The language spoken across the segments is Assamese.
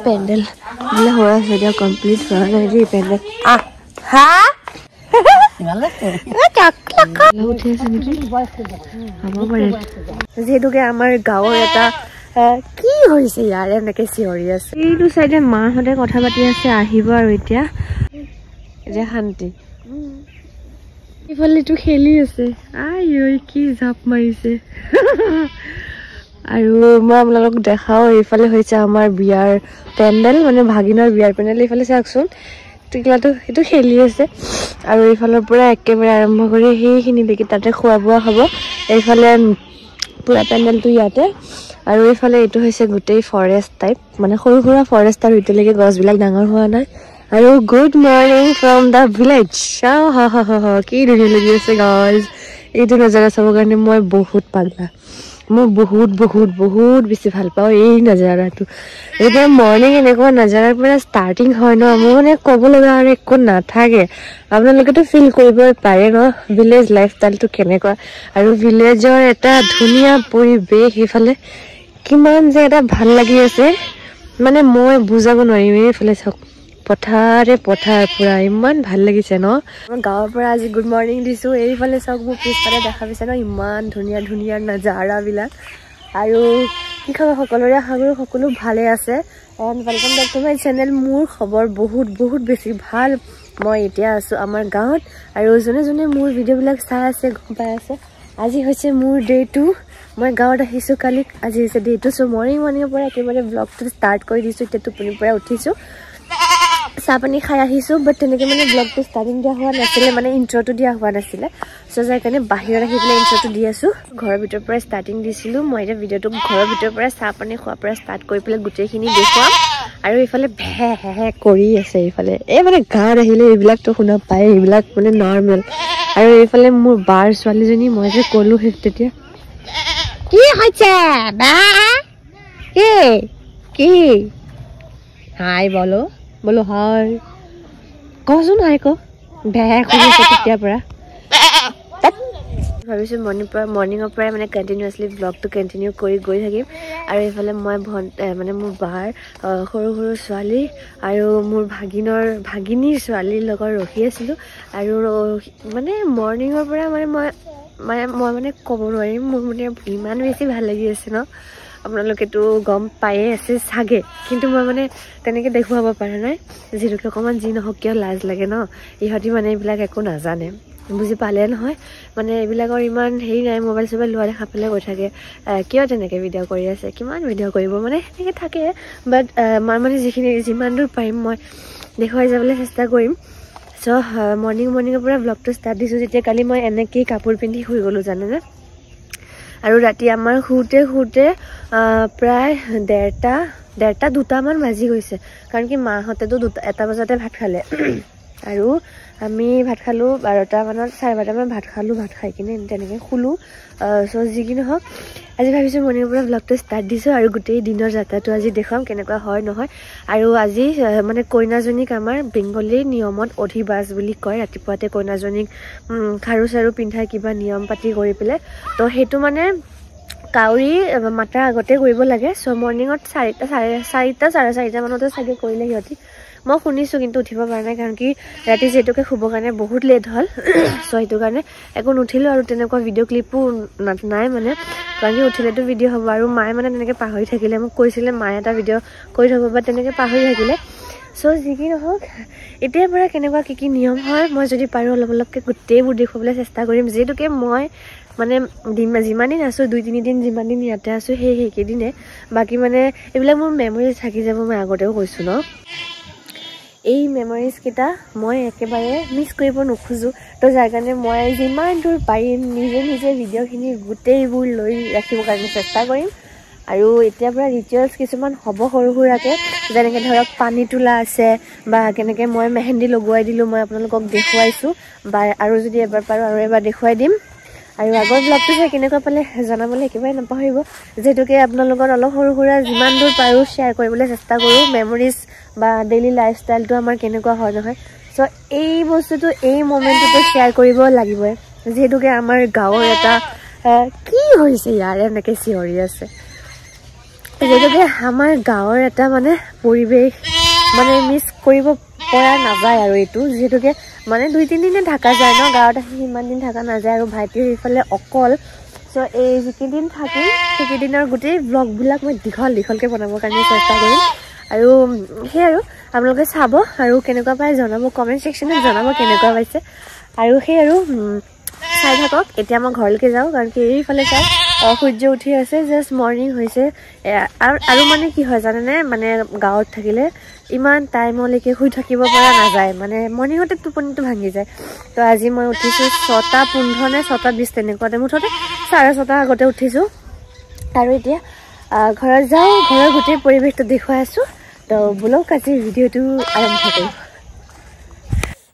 পেন্ডেল বোলে হৈ আছে এতিয়া কমপ্লিট হোৱা নাই দেই পেন্ডেল হা যিহেতুকে আমাৰ গাঁৱৰ এটা কি হৈছে ইয়াৰ এনেকে চিঞৰি আছে এইটো চাইডে মাহঁতে কথা পাতি আছে আহিব আৰু এতিয়া শান্তি ইফালেটো খেলি আছে আই ঐ কি জাপ মাৰিছে আৰু মই আপোনালোকক দেখাও এইফালে হৈছে আমাৰ বিয়াৰ পেন্ডেল মানে ভাগিনৰ বিয়াৰ পেন্ডেল এইফালে চাওকচোন টিকলাটো সেইটো খেলি আছে আৰু এইফালৰ পৰা একেবাৰে আৰম্ভ কৰি সেইখিনিলৈকে তাতে খোৱা বোৱা হ'ব এইফালে পুৰা পেন্ডেলটো ইয়াতে আৰু এইফালে এইটো হৈছে গোটেই ফৰেষ্ট টাইপ মানে সৰু সুৰা ফৰেষ্ট আৰু এতিয়ালৈকে গছবিলাক ডাঙৰ হোৱা নাই আৰু good morning from the village কি ধুনীয়া লাগি আছে গাইজ এইটো নজাৰা চাবৰ কাৰণে মই বহুত পাগলা মই বহুত বহুত বহুত বেছি ভাল পাওঁ এই নজাৰাটো এতিয়া মৰ্নিং এনেকুৱা নজাৰাৰ পৰা ষ্টাৰ্টিং হয় ন মোৰ মানে ক'ব লগা আৰু একো নাথাকে আপোনালোকেতো ফিল কৰিব পাৰে ন ভিলেজ লাইফষ্টাইলটো কেনেকুৱা আৰু ভিলেজৰ এটা ধুনীয়া পৰিৱেশ এইফালে কিমান যে এটা ভাল লাগি আছে মানে মই বুজাব নোৱাৰিম এইফালে চাওক পথাৰ পুৰা ইমান ভাল লাগিছে ন আমাৰ গাঁৱৰ পৰা আজি গুড মৰ্নিং দিছোঁ এইফালে চাওক মোৰ পিছফালে দেখা পাইছে ন ইমান ধুনীয়া ধুনীয়া নজাৰাবিলাক আৰু কি খবৰ সকলোৰে সাগৰ সকলো ভালে আছে and welcome back to my channel মোৰ খবৰ বহুত বহুত বেছি ভাল মই এতিয়া আছোঁ আমাৰ গাঁৱত আৰু যোনে যোনে মোৰ ভিডিঅ'বিলাক চাই আছে গম পাই আছে আজি হৈছে মোৰ ডে 2 মই গাঁৱত আহিছোঁ কালি আজি হৈছে ডে 2 চ' মৰ্নিঙৰ পৰা একেবাৰে ব্লগটো ষ্টাৰ্ট কৰি দিছোঁ এতিয়া টোপনিৰ পৰা উঠিছোঁ চাহ পানী খাই আহিছোঁ বাট তেনেকৈ মানে ব্লগটো ষ্টাৰ্টিং দিয়া হোৱা নাছিলে মানে ইণ্ট্ৰটো দিয়া হোৱা নাছিলে চ' যাৰ কাৰণে বাহিৰত আহি পেলাই ইণ্ট্ৰটো দি আছোঁ ঘৰৰ ভিতৰৰ পৰা ষ্টাৰ্টিং দিছিলোঁ মই এতিয়া ভিডিঅ'টো ঘৰৰ ভিতৰৰ পৰা চাহ পানী খোৱাৰ পৰা ষ্টাৰ্ট কৰি পেলাই গোটেইখিনি দেখুৱাম আৰু এইফালে ভে হে কৰি আছে এইফালে এই মানে গাঁৱত আহিলে এইবিলাকতো শুনা পায় এইবিলাক মানে নৰ্মেল আৰু এইফালে মোৰ বাৰ ছোৱালীজনী মই যে ক'লোঁ সেই তেতিয়া কি হৈছে বা কি হাই বলো হাই কচোন হাই বেয়া কৰিছে তেতিয়াৰ পৰা ভাবিছোঁ মৰ্নিঙৰ পৰাই মানে কণ্টিনিউৱাছলি ব্লগটো কণ্টিনিউ কৰি গৈ থাকিম আৰু এইফালে মই মানে মোৰ বাৰ সৰু সৰু ছোৱালী আৰু মোৰ ভাগিনীৰ ছোৱালীৰ লগত ৰখি আছিলোঁ আৰু মানে মৰ্নিঙৰ পৰা মই ক'ব নোৱাৰিম মোৰ মানে ইমান বেছি ভাল লাগি আছে ন আপোনালোকেতো গম পায়ে আছে চাগে কিন্তু মই মানে তেনেকৈ দেখুৱাব পৰা নাই যিহেতুকে অকণমান যি নহওক কিয় লাজ লাগে ন ইহঁতি মানে এইবিলাক একো নাজানে বুজি পালে নহয় মানে এইবিলাকৰ ইমান হেৰি নাই মোবাইল চোবাইল লোৱা দেখা পালে কৈ থাকে কিয় তেনেকৈ ভিডিঅ' কৰি আছে কিমান ভিডিঅ' কৰিব মানে সেনেকৈ থাকে বাট মই মানে যিমান দূৰ পাৰিম মই দেখুৱাই যাবলৈ চেষ্টা কৰিম চ' মৰ্নিঙৰ পৰা ব্লগটো ষ্টাৰ্ট দিছোঁ যেতিয়া কালি মই এনেকেই কাপোৰ পিন্ধি শুই গ'লোঁ জানেনে আৰু ৰাতি আমাৰ শুওঁতে প্ৰায় 2:30 বাজি গৈছে কাৰণ কি মাহঁতেতো 1 বজাতে ভাত খালে আৰু আমি ভাত খালোঁ 12টা মানত 12:30 ভাত খালোঁ ভাত খাই কিনে তেনেকৈ শুলোঁ চ' যি কি নহওক আজি ভাবিছোঁ মৰ্নিঙৰ পৰা ব্লগটো ষ্টাৰ্ট দিছোঁ আৰু গোটেই দিনৰ যাত্ৰাটো আজি দেখুৱাম কেনেকুৱা হয় নহয় আৰু আজি মানে কইনাজনীক আমাৰ বেংগলীৰ নিয়মত অধিবাস বুলি কয় ৰাতিপুৱাতে কইনাজনীক খাৰু চাৰু পিন্ধাই কিবা নিয়ম পাতি কৰি পেলাই তো সেইটো মানে কাউৰী মাতাৰ আগতে কৰিব লাগে চ' মৰ্নিঙত 4:30 মানতে চাগে কৰিলে সিহঁতি মই শুনিছোঁ কিন্তু উঠিব পৰা নাই কাৰণ কি ৰাতি যিহেতুকে শুবৰ কাৰণে বহুত লেট হ'ল চ' সেইটো কাৰণে একো নুঠিলোঁ আৰু তেনেকুৱা ভিডিঅ' ক্লিপো নাই মানে কাৰণ কি উঠিলেতো ভিডিঅ' হ'ব আৰু মায়ে মানে তেনেকৈ পাহৰি থাকিলে মোক কৈছিলে মায়ে এটা ভিডিঅ' কৰি থ'ব বা তেনেকৈ পাহৰি থাকিলে চ' যি কি নহওক এতিয়াৰ পৰা কেনেকুৱা কি নিয়ম হয় মই যদি পাৰোঁ অলপকৈ গোটেইবোৰ দেখুৱাবলৈ চেষ্টা কৰিম যিহেতুকে মই মানে যিমান দিন আছোঁ 2-3 দিন যিমান দিন ইয়াতে আছোঁ সেইকেইদিনে বাকী মানে এইবিলাক মোৰ মেমৰিজ থাকি যাব মই আগতেও কৈছোঁ ন এই মেমৰিজকেইটা মই একেবাৰে মিছ কৰিব নোখোজোঁ তো যাৰ কাৰণে মই যিমান দূৰ পাৰিম নিজে ভিডিঅ'খিনি গোটেইবোৰ লৈ ৰাখিবৰ কাৰণে চেষ্টা কৰিম আৰু এতিয়াৰ পৰা ৰিচুৱেলছ কিছুমান হ'ব সৰু সুৰাকৈ যেনেকৈ ধৰক পানী তোলা আছে বা কেনেকৈ মই মেহেন্দি লগোৱাই দিলোঁ মই আপোনালোকক দেখুৱাইছোঁ বা আৰু যদি এবাৰ পাৰোঁ আৰু এবাৰ দেখুৱাই দিম আৰু আগৰ ব্লগটো চাই কেনেকুৱা পালে জনাবলৈ একেবাৰে নাপাহৰিব যিহেতুকে আপোনালোকৰ অলপ সৰু সুৰা যিমান দূৰ পাৰোঁ শ্বেয়াৰ কৰিবলৈ চেষ্টা কৰোঁ মেমৰিজ বা ডেইলি লাইফষ্টাইলটো আমাৰ কেনেকুৱা হয় নহয় চ' এই বস্তুটো এই মমেণ্টটো শ্বেয়াৰ কৰিব লাগিবই যিহেতুকে আমাৰ গাঁৱৰ এটা কি হৈছে ইয়াৰ এনেকৈ চিঞৰি আছে যেহেতুকে আমাৰ গাঁৱৰ এটা মানে পৰিৱেশ মানে মিছ কৰিব পৰা নাযায় আৰু এইটো যেহেতুকে মানে 2-3 দিনে থাকা যায় ন গাঁৱত আহি ইমান দিন থাকা নাযায় আৰু ভাইটিৰ এইফালে অকল সো এই যিকেইদিন থাকিম সেইকেইদিনৰ গোটেই ব্লগবিলাক মই দীঘলকৈ বনাবৰ কাৰণে চেষ্টা কৰিম আৰু সেই আৰু আপোনালোকে চাব আৰু কেনেকুৱা পাই জনাব কমেন্ট সেকশনত জনাব কেনেকুৱা পাইছে আৰু সেই আৰু চাই থাকক এতিয়া মই ঘৰলৈকে যাওঁ কাৰণ কি এইফালে চাই সূৰ্য উঠি আছে জাস্ট মৰ্নিং হৈছে আৰু মানে কি হয় জানেনে মানে গাঁৱত থাকিলে ইমান টাইমলৈকে শুই থাকিব পৰা নাযায় মানে মৰ্নিংতে টোপনিটো ভাঙি যায় তো আজি মই উঠিছো 6:15 নে 6:20 তেনেকুৱাতে মুঠতে 6:30 আগতে উঠিছো আৰু এতিয়া ঘৰত যাওঁ ঘৰৰ গোটেই পৰিৱেশটো দেখুৱাই আছো তো ব্লগ আজি ভিডিঅ'টো আৰম্ভ কৰিম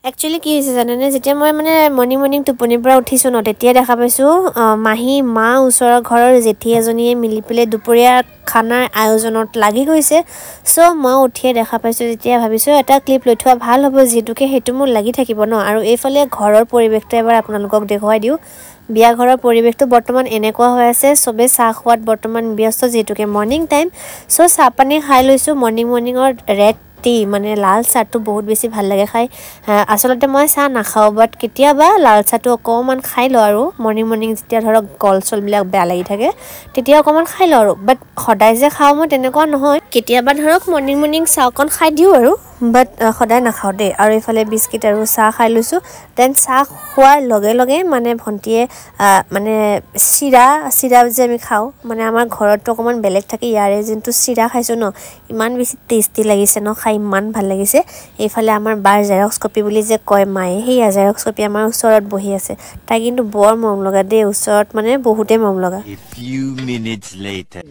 Actually কি হৈছে জানেনে যেতিয়া মই মানে মৰ্নিং টোপনিৰ পৰা উঠিছো ন তেতিয়া দেখা পাইছো মাহী মা ওচৰৰ ঘৰৰ জেঠী এজনীয়ে মিলি পেলে দুপৰীয়া খানাৰ আয়োজনত লাগি গৈছে সো মই উঠিয়ে দেখা পাইছো যেতিয়া ভাবিছো এটা ক্লিপ লৈ থোৱা ভাল হ'ব যেতুকে হেতু মোৰ লাগি থাকিব ন আৰু এইফালে ঘৰৰ পৰিৱেশটো এবাৰ আপোনালোকক দেখুৱাই দিও বিয়া ঘৰৰ পৰিৱেশটো বৰ্তমান এনেকুৱা হৈ আছে সবে চাহ খোৱাত বৰ্তমান ব্যস্ত যেতুকে মৰ্নিং টাইম সো চাহ পানী খাই লৈছো মৰ্নিংৰ ৰেড মানে লাল চাহটো বহুত বেছি ভাল লাগে খাই আসলতে মই চাহ নাখাও বাট কেতিয়াবা লাল চাহটো অকমান খাই ল আৰু মৰ্নিং যেতিয়া ধৰক গলচল বিলাক বেয়া লাগি থাকে তেতিয়া অকমান খাই ল আৰু বাট সদায় যে খাও মই তেনেকুৱা নহয় কেতিয়াবা ধৰক মৰ্নিং চাহ অকন খাই দিও আৰু বাট সদায় নাখাও দে আৰু ইফালে বিস্কিট আৰু চাহ খাই লৈছো দেন চাহ খোৱাৰ লগে মানে ভন্টিয়ে মানে চিৰা যে আমি খাও মানে আমাৰ ঘৰতো অকমান বেলেগ থাকে ইয়াৰে যোনটো চিৰা খাইছো ন ইমান বেছি টেস্টি লাগিছে ন খাই ইমান ভাল লাগিছে এইফালে আমাৰ বাৰ জেৰক্স কপি বুলি যে কয় মায়ে সেই জেৰক্স কপি আমাৰ ওচৰত বহি আছে তাই কিন্তু বৰ মৰম লগা দে ওচৰত মানে বহুতে মৰম লগা A few minutes later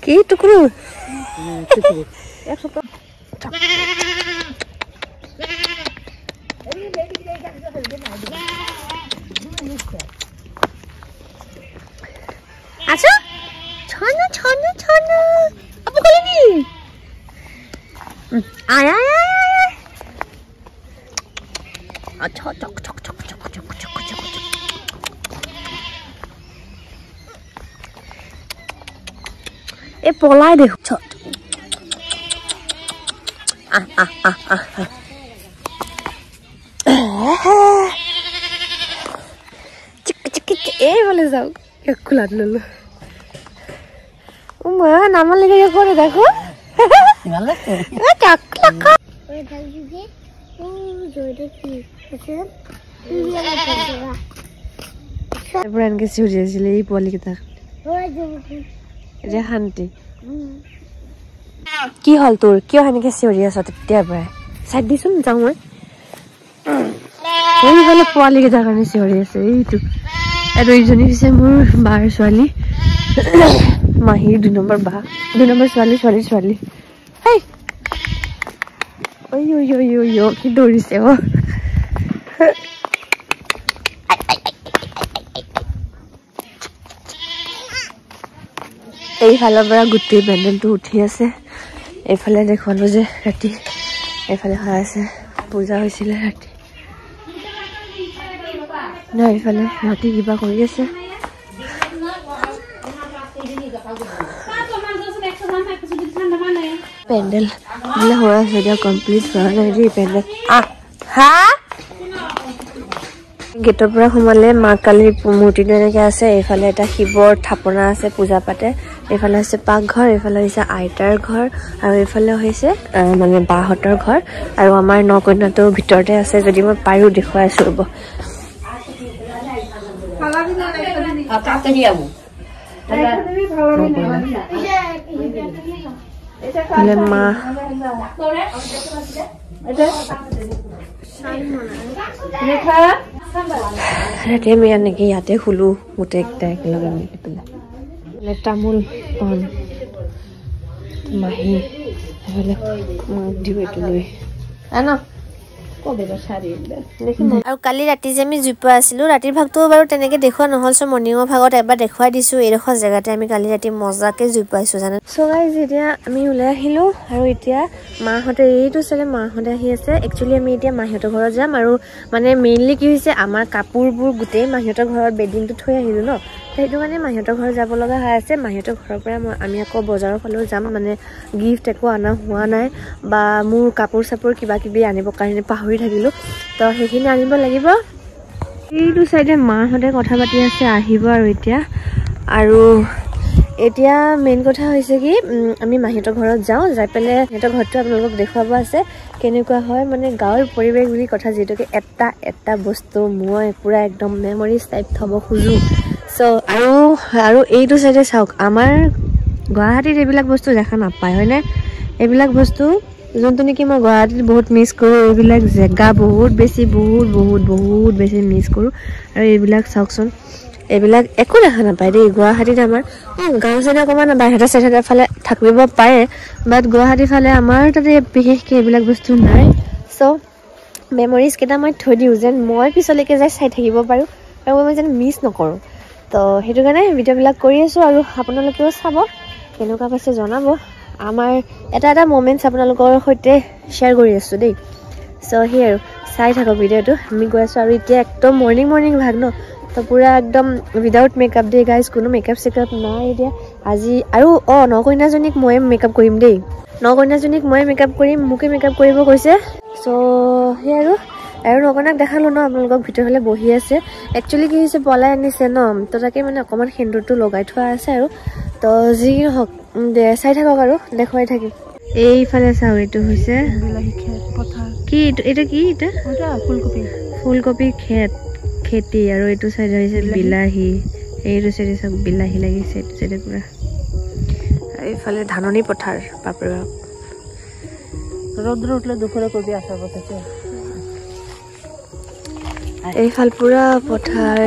কি টুকৰু আচ্ছা ছনা আপু কলিনি আয় আচ্ছা চক এ পলাই দেখো ছত এই বলে যাও খোলা ললো মা নামার লেগে করে দেখো এনেকে চিঞৰি আছিলে এই পোৱালিকেইটা এতিয়া শান্তি কি হল তোৰ কিয় সেনেকে চিঞৰি আছ তেতিয়াৰ পৰাই চাই দিচোন যাওঁ মই এইফালে পোৱালিকেইটাৰ কাৰণে চিঞৰি আছে এইটো আৰু এইজনী হৈছে মোৰ বাৰ ছোৱালী মাহীৰ 2 নম্বৰ বা 2 নম্বৰ ছোৱালী হেই ঐ কি দৌৰিছে এইফালৰ পৰা গোটেই পেণ্ডেলটো উঠি আছে এইফালে দেখুৱালো যে ৰাতি এইফালে হৈ আছে পূজা হৈছিলে ৰাতি না এইফালে ৰাতি কিবা কৰি আছে পেণ্ডেল বোলে হৈ আছে এতিয়া কমপ্লিট হোৱা নাই দেই পেণ্ডেল গেটৰ পৰা সোমালে মা কালীৰ মূৰ্তিটো এনেকে আছে এইফালে এটা শিৱৰ থাপনা আছে পূজা পাতে এইফালে আছে পাকঘৰ এইফালে হৈছে আইতাৰ ঘৰ আৰু এইফালে হৈছে মানে বাহঁতৰ ঘৰ আৰু আমাৰ নকন্যাটোৰ ভিতৰতে আছে যদি মই পাৰো দেখুৱাই আছো ৰব মা ৰাতি আমি এনেকে ইয়াতে শুলো গোটেইকেইটা একেলগে মিলি পেলাই তামোল পাণ মাহী দিও এইটো লৈ আৰু কালি ৰাতি যে আমি জুই পোৱা আছিলো ৰাতিৰ ভাগটো বাৰু তেনেকে দেখুৱা নহল সো মৰ্নিঙৰ ভাগত এবাৰ দেখুৱাই দিছো এইডোখৰ জেগাতে আমি কালি ৰাতি মজাকে জুই পাইছো জানে সো গাইজ এতিয়া আমি ওলাই আহিলো আৰু এতিয়া মাহঁতে এইটো চালে মাহঁতে আহি আছে একচুৱেলি আমি এতিয়া মাহঁতৰ ঘৰত যাম আৰু মানে মেইনলি কি হৈছে আমাৰ কাপোৰবোৰ গোটেই মাহঁতৰ ঘৰত বেডিংটো থৈ আহিলো ন সেইটো কাৰণে মাহীহঁতৰ ঘৰ যাব লগা হৈ আছে মাহীহঁতৰ ঘৰৰ পৰা আমি আকৌ বজাৰৰ ফালেও যাম মানে গিফ্ট একো অনা হোৱা নাই বা মোৰ কাপোৰ চাপোৰ কিবা কিবি আনিব কাৰণে পাহৰি থাকিলোঁ তো সেইখিনি আনিব লাগিব এইটো চাইডে মাহঁতে কথা পাতি আছে আহিব আৰু এতিয়া মেইন কথা হৈছে কি আমি মাহীহঁতৰ ঘৰত যাওঁ যাই পেলাই সিহঁতৰ ঘৰটো আপোনালোকক দেখুৱাব আছে কেনেকুৱা হয় মানে গাঁৱৰ পৰিৱেশ বুলি কথা যিটোকে এটা বস্তু মই পুৰা একদম মেমৰিজ টাইপ থ'ব খোজোঁ চ' আৰু এইটো চাইডে চাওক আমাৰ গুৱাহাটীত এইবিলাক বস্তু দেখা নাপায় হয়নে এইবিলাক বস্তু যোনটো নেকি মই গুৱাহাটীত বহুত মিছ কৰোঁ এইবিলাক জেগা বহুত বেছি মিছ কৰোঁ আৰু এইবিলাক চাওকচোন এইবিলাক একো দেখা নাপায় দেই গুৱাহাটীত আমাৰ গাঁও চাইডে অকণমান বাহিৰৰ চাইডৰ ফালে থাকিব পাৰে বাট গুৱাহাটীৰ ফালে আমাৰ তাতে বিশেষকৈ এইবিলাক বস্তু নাই চ' মেমৰিজ কেইটা মই থৈ দিওঁ যেন মই পিছলৈকে যাই চাই থাকিব পাৰোঁ আৰু মই যেন মিছ নকৰোঁ তো সেইটো কাৰণে ভিডিঅ'বিলাক কৰি আছোঁ আৰু আপোনালোকেও চাব কেনেকুৱা পাইছে জনাব আমাৰ এটা মমেণ্টছ আপোনালোকৰ সৈতে শ্বেয়াৰ কৰি আছোঁ দেই চ' সেই আৰু চাই থাকক ভিডিঅ'টো আমি গৈ আছোঁ আৰু এতিয়া একদম মৰ্ণিং ভাগ ন তো পুৰা একদম উইদাউট মেকআপ দেই গাইজ কোনো মেকআপ চেকআপ নাই এতিয়া আজি আৰু নকইনাজনীক ময়ে মেকআপ কৰিম দেই নকইনাজনীক ময়ে মেকআপ কৰিম মোকে মেকআপ কৰিব কৈছে চ' সেই আৰু নকইনাক দেখালোঁ ন আপোনালোকক ভিতৰৰ ফালে বহি আছে একচুৱেলি কি হৈছে পলাই আনিছে ন তো তাকে মানে অকণমান সেন্দুৰটো লগাই থোৱা আছে আৰু তো যি নহওক চাই থাকক আৰু দেখুৱাই থাকিম এইফালে চাওঁ এইটো হৈছে কি এইটো কি এটা ফুলকবি খেতি আৰু এইটো চাইডে হৈছে বিলাহী এইটো চাইডে চাওক বিলাহী লাগিছে এইটো চাইডে পুৰা এইফালে ধাননি পথাৰ বাপৰে বাপ ৰ'দ উঠলে দুখৰে কবি আচাৰ বনাইছে এইফাল পুৰা পথাৰ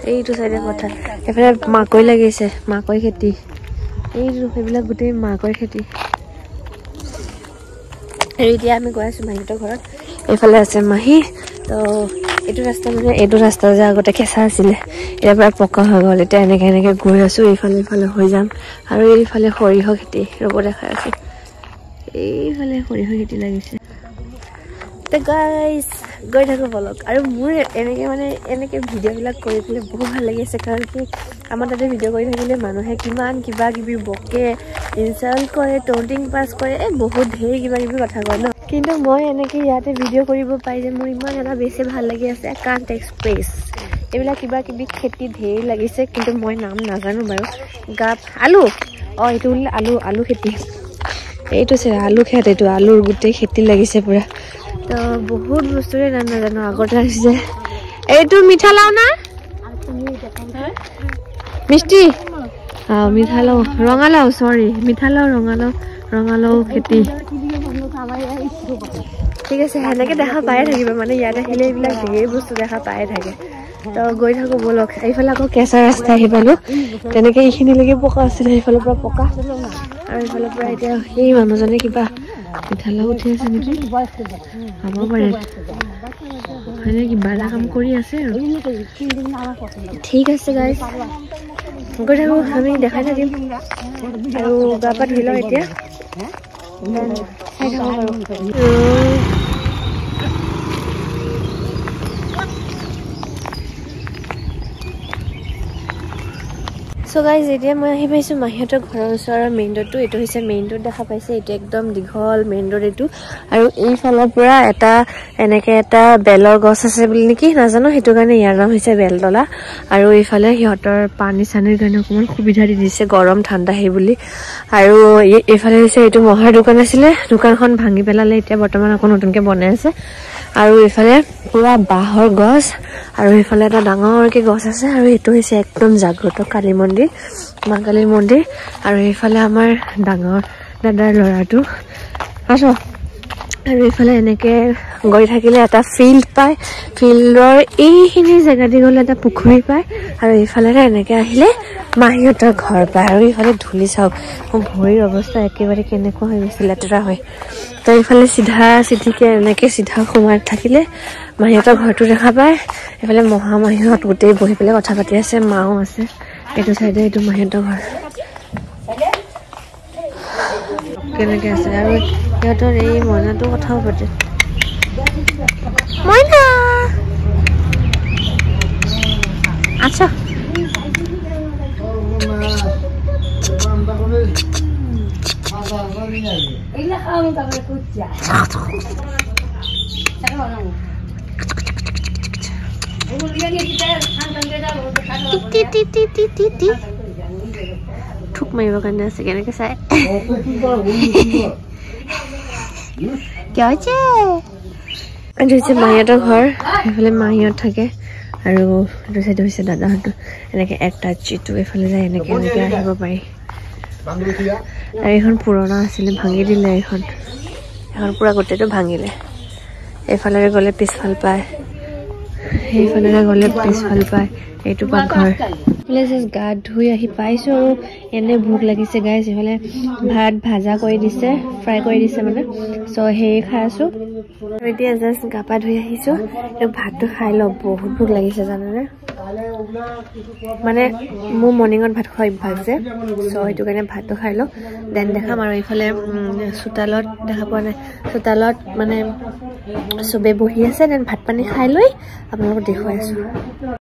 এইটো চাইডে পথাৰ এইফালে মাকৈ লাগিছে মাকৈ খেতি এইটো সেইবিলাক গোটেই মাকৈ খেতি আৰু এতিয়া আমি গৈ আছোঁ মাহীহঁতৰ ঘৰত এইফালে আছে মাহী তো এইটো ৰাস্তা যে আগতে কেঁচা আছিলে ইয়াৰ পৰা পকা হৈ গ'ল এতিয়া এনেকৈ গৈ আছোঁ এইফালে হৈ যাম আৰু এইফালে সৰিয়হ খেতি ৰ'ব দেখাই আছোঁ এইফালে সৰিয়হ খেতি লাগিছে তো গাইজ গৈ থাকোঁ বলক আৰু মোৰ এনেকৈ ভিডিঅ'বিলাক কৰি পেলাই বহুত ভাল লাগি আছে কাৰণ কি আমাৰ তাতে ভিডিঅ' কৰি থাকিলে মানুহে কিমান কিবা কিবি বকে ইনচাল্ট কৰে টন্টিং পাছ কৰে বহুত ঢেৰ কিবা কিবি কথা কয় ন কিন্তু মই এনেকৈ ইয়াতে ভিডিঅ' কৰিব পাই যে মোৰ ইমান এটা বেছি ভাল লাগি আছে কাণ্ট এক্সপ্ৰেছ এইবিলাক কিবা কিবি খেতি ঢেৰ লাগিছে কিন্তু মই নাম নাজানো বাৰু আলু এইটো বোলে আলু খেতি এইটো চাই আলু খেত এইটো আলুৰ গোটেই খেতি লাগিছে পুৰা তো বহুত বস্তুৰে নাম নাজানো আগতে লাগিছে এইটো মিঠালাও না মিষ্টি মিঠালাও ৰঙালাও ৰঙালাও খেতি ঠিক আছে সেনেকৈ দেখা পায়ে থাকিব মানে ইয়াত আহিলে এইবিলাক ঢেৰ বস্তু দেখা পায়ে থাকে তো গৈ থাকোঁ বলক এইফালে আকৌ কেঁচা ৰাস্তা আহি পালোঁ তেনেকৈ এইখিনিলৈকে পকা আছিলে সেইফালৰ পৰা পকা আৰু এইফালৰ পৰা এতিয়া সেই মানুহজনে কিবা মিঠালাও উঠি আছে নেকি হ'ব পাৰে হয়নে কিবা এটা কাম কৰি আছে আৰু ঠিক আছে গাইজ গৈ থাকোঁ আমি দেখাই থাকিম আৰু গা পা ধুই লওঁ এতিয়া চাই থাকোঁ বাৰু চ' গাইজ এতিয়া মই আহি পাইছোঁ মাহীহঁতৰ ঘৰৰ ওচৰৰ মেইন ৰোডটো এইটো হৈছে মেইন ৰোড দেখা পাইছে এইটো একদম দীঘল মেইন ৰোড এইটো আৰু এইফালৰ পৰা এনেকৈ এটা বেলৰ গছ আছে বুলি নেকি নাজানো সেইটো কাৰণে ইয়াৰ নাম হৈছে বেলতলা আৰু এইফালে সিহঁতৰ পানী চানীৰ কাৰণে অকণমান সুবিধা দি দিছে গৰম ঠাণ্ডা সেই বুলি আৰু এইফালে হৈছে এইটো মহাৰ দোকান আছিলে দোকানখন ভাঙি পেলালে এতিয়া বৰ্তমান আকৌ নতুনকৈ বনাই আছে আৰু এইফালে পুৰা বাঁহৰ গছ আৰু এইফালে এটা ডাঙৰকৈ গছ আছে আৰু এইটো হৈছে একদম জাগ্ৰত কালী মন্দিৰ মা কালীৰ মন্দিৰ আৰু এইফালে আমাৰ ডাঙৰ দাদাৰ ল'ৰাটো আছো আৰু এইফালে এনেকৈ গৈ থাকিলে এটা ফিল্ড পায় ফিল্ডৰ এইখিনি জেগা দি গ'লে এটা পুখুৰী পায় আৰু এইফালে এনেকৈ আহিলে মাহীহঁতৰ ঘৰ পায় আৰু এইফালে ধূলি চাওক মোৰ ভৰিৰ অৱস্থা একেবাৰে কেনেকুৱা হৈ গৈছে লেতেৰা হয় তো এইফালে চিধাকৈ এনেকৈ চিধা সোমাই থাকিলে মাহীহঁতৰ ঘৰটো দেখা পায় এইফালে মাহীহঁত গোটেই বহি পেলাই কথা পাতি আছে মাও আছে এইটো চাইডে এইটো মাহীহঁতৰ ঘৰ কেনেকৈ আছে আৰু সিহঁতৰ এই মইনাটো কথাও পাতে মইনা আচ্ছা ঠুক মাৰিব কাৰণে আছে কেনেকে চাই কি হৈছে এইটো হৈছে মাহীহঁতৰ ঘৰ এইফালে মাহীহঁত থাকে আৰু এইটো চাইডে হৈছে দাদাহঁতৰ এনেকে একটা চিটো এইফালে যায় এনেকে এনেকে আহিব পাৰি আৰু এইখন পুৰণা আছিলে ভাঙি দিলে এইখন পুৰা গোটেইটো ভাঙিলে এইফালে গ'লে পিছফাল পায় সেইফালে গ'লে পিছফাল পায় এইটো পাকঘৰ এইফালে জাষ্ট গা ধুই আহি পাইছোঁ আৰু এনে ভোক লাগিছে গাইছ এইফালে ভাত ভাজা কৰি দিছে ফ্ৰাই কৰি দিছে মানে চ' সেই খাই আছোঁ আৰু এতিয়া জাষ্ট গা পা ধুই আহিছোঁ ভাতটো খাই লওঁ বহুত ভোক লাগিছে জানানে মানে মোৰ মৰ্ণিঙত ভাত খোৱা অভ্যাস যে চ' সেইটো কাৰণে ভাতটো খাই লওঁ দেন দেখাম আৰু এইফালে চোতালত দেখা পোৱা নাই চোতালত মানে চবেই বহি আছে দেন ভাত পানী খাই লৈ আপোনালোকক দেখুৱাই আছোঁ